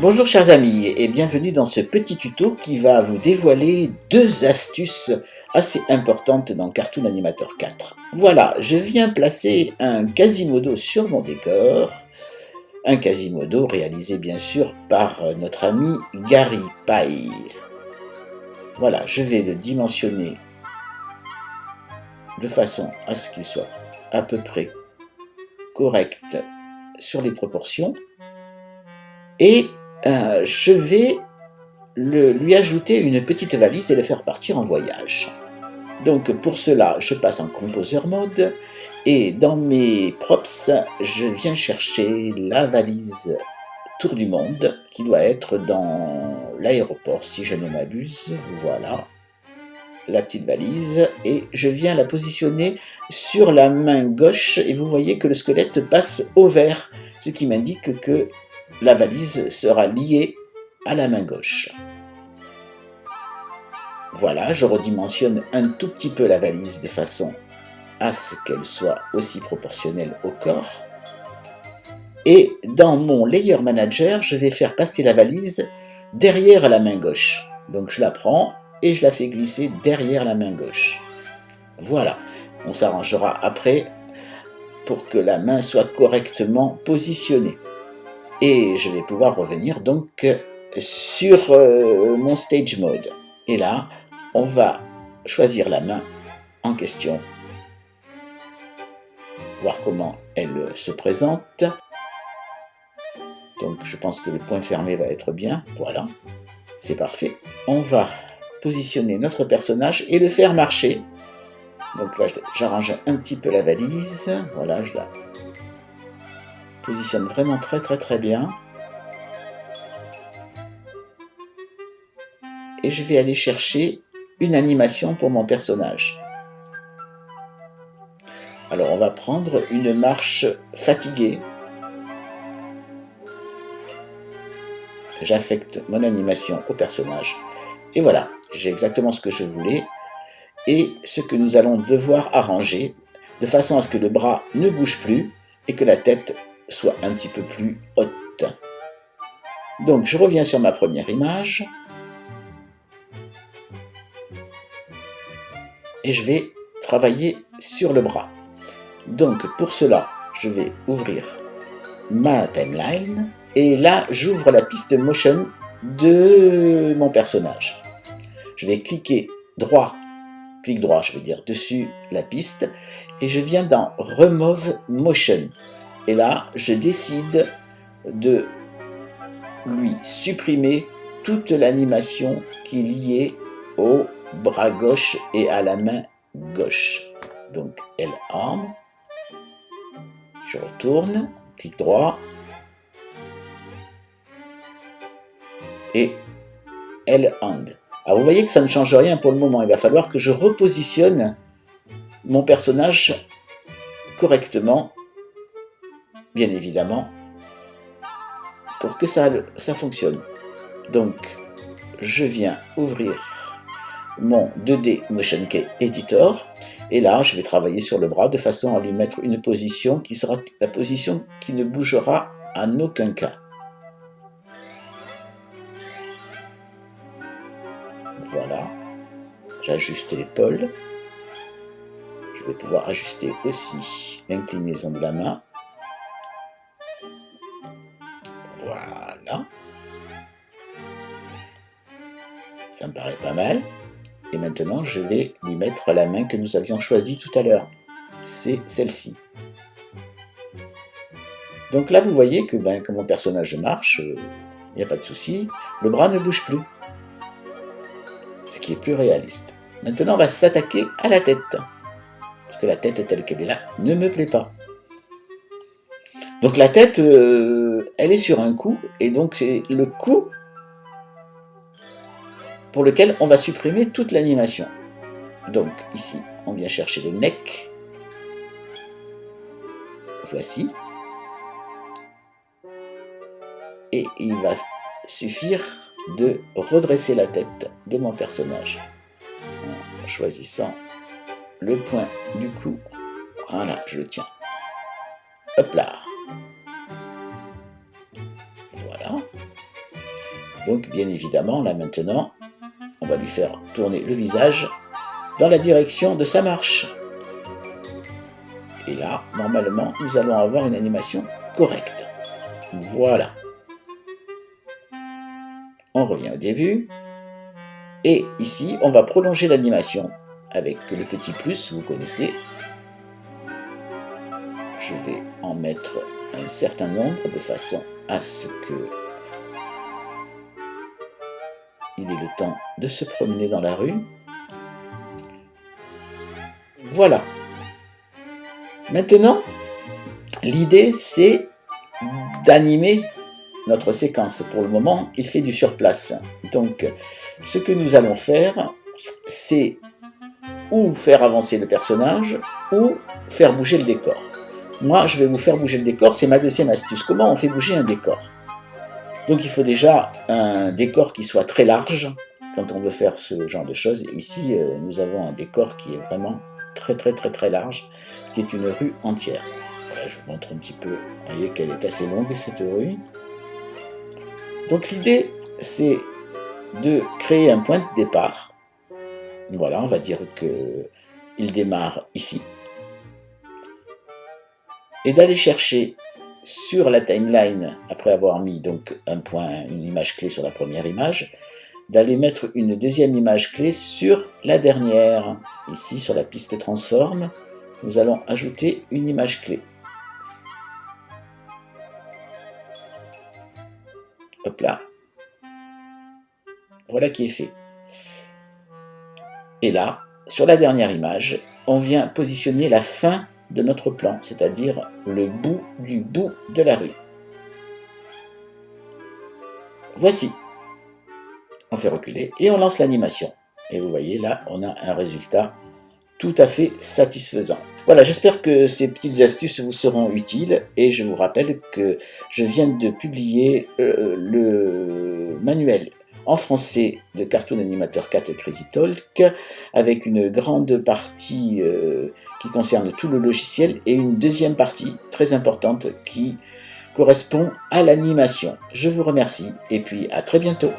Bonjour chers amis et bienvenue dans ce petit tuto qui va vous dévoiler deux astuces assez importantes dans Cartoon Animator 4. Voilà, je viens placer un Quasimodo sur mon décor, un Quasimodo réalisé bien sûr par notre ami Gary Pie. Voilà, je vais le dimensionner de façon à ce qu'il soit à peu près correct sur les proportions et je vais lui ajouter une petite valise et le faire partir en voyage. Donc pour cela, je passe en Composer Mode et dans mes props, je viens chercher la valise Tour du Monde qui doit être dans l'aéroport si je ne m'abuse. Voilà, la petite valise et je viens la positionner sur la main gauche et vous voyez que le squelette passe au vert, ce qui m'indique que la valise sera liée à la main gauche. Voilà, je redimensionne un tout petit peu la valise de façon à ce qu'elle soit aussi proportionnelle au corps. Et dans mon Layer Manager, je vais faire passer la valise derrière la main gauche. Donc je la prends et je la fais glisser derrière la main gauche. Voilà, on s'arrangera après pour que la main soit correctement positionnée. Et je vais pouvoir revenir donc sur mon Stage Mode. Et là, on va choisir la main en question, voir comment elle se présente. Donc je pense que le point fermé va être bien, voilà, c'est parfait. On va positionner notre personnage et le faire marcher. Donc là, j'arrange un petit peu la valise, voilà, je la positionne vraiment très bien. Et je vais aller chercher une animation pour mon personnage. Alors on va prendre une marche fatiguée. J'affecte mon animation au personnage. Et voilà, j'ai exactement ce que je voulais. Et ce que nous allons devoir arranger, de façon à ce que le bras ne bouge plus et que la tête soit un petit peu plus haute. Donc je reviens sur ma première image. Et je vais travailler sur le bras. Donc pour cela, je vais ouvrir ma timeline et là j'ouvre la piste motion de mon personnage. Je vais cliquer droit, clic droit je veux dire, dessus la piste et je viens dans Remove Motion. Et là je décide de lui supprimer toute l'animation qui est liée au bras gauche et à la main gauche. Donc L-arm, je retourne, clic droit, et L-hand. Alors vous voyez que ça ne change rien pour le moment, il va falloir que je repositionne mon personnage correctement, bien évidemment, pour que ça fonctionne. Donc je viens ouvrir mon 2D Motion Key Editor et là je vais travailler sur le bras de façon à lui mettre une position qui sera la position qui ne bougera en aucun cas. Voilà, j'ajuste l'épaule. Je vais pouvoir ajuster aussi l'inclinaison de la main. Voilà. Ça me paraît pas mal. Et maintenant, je vais lui mettre la main que nous avions choisie tout à l'heure. C'est celle-ci. Donc là, vous voyez que quand mon personnage marche, il n'y a pas de souci. Le bras ne bouge plus. Ce qui est plus réaliste. Maintenant, on va s'attaquer à la tête. Parce que la tête telle qu'elle est là ne me plaît pas. Donc la tête, elle est sur un cou. Et donc c'est le cou pour lequel on va supprimer toute l'animation. Donc ici, on vient chercher le neck. Voici. Et il va suffire de redresser la tête de mon personnage en choisissant le point du cou. Voilà, je le tiens. Hop là. Voilà. Donc bien évidemment, là maintenant, on va lui faire tourner le visage dans la direction de sa marche. Et là, normalement, nous allons avoir une animation correcte. Voilà. On revient au début. Et ici, on va prolonger l'animation avec le petit plus, vous connaissez. Je vais en mettre un certain nombre de façon à ce que il ait le temps de se promener dans la rue. Voilà. Maintenant, l'idée c'est d'animer notre séquence. Pour le moment, il fait du surplace. Donc, ce que nous allons faire, c'est ou faire avancer le personnage, ou faire bouger le décor. Moi, je vais vous faire bouger le décor, c'est ma deuxième astuce. Comment on fait bouger un décor? Donc, il faut déjà un décor qui soit très large, quand on veut faire ce genre de choses. Ici, nous avons un décor qui est vraiment très large, qui est une rue entière. Voilà, je vous montre un petit peu, vous voyez qu'elle est assez longue, cette rue. Donc l'idée, c'est de créer un point de départ. Voilà, on va dire qu'il démarre ici. Et d'aller chercher sur la timeline, après avoir mis donc un point, une image clé sur la première image, d'aller mettre une deuxième image clé sur la dernière. Ici, sur la piste transform, nous allons ajouter une image clé. Hop là. Voilà qui est fait. Et là, sur la dernière image, on vient positionner la fin de notre plan, c'est-à-dire le bout du bout de la rue. Voici. On fait reculer et on lance l'animation. Et vous voyez, là, on a un résultat tout à fait satisfaisant. Voilà, j'espère que ces petites astuces vous seront utiles et je vous rappelle que je viens de publier le manuel en français de Cartoon Animator 4 et Crazy Talk avec une grande partie qui concerne tout le logiciel et une deuxième partie très importante qui correspond à l'animation. Je vous remercie et puis à très bientôt.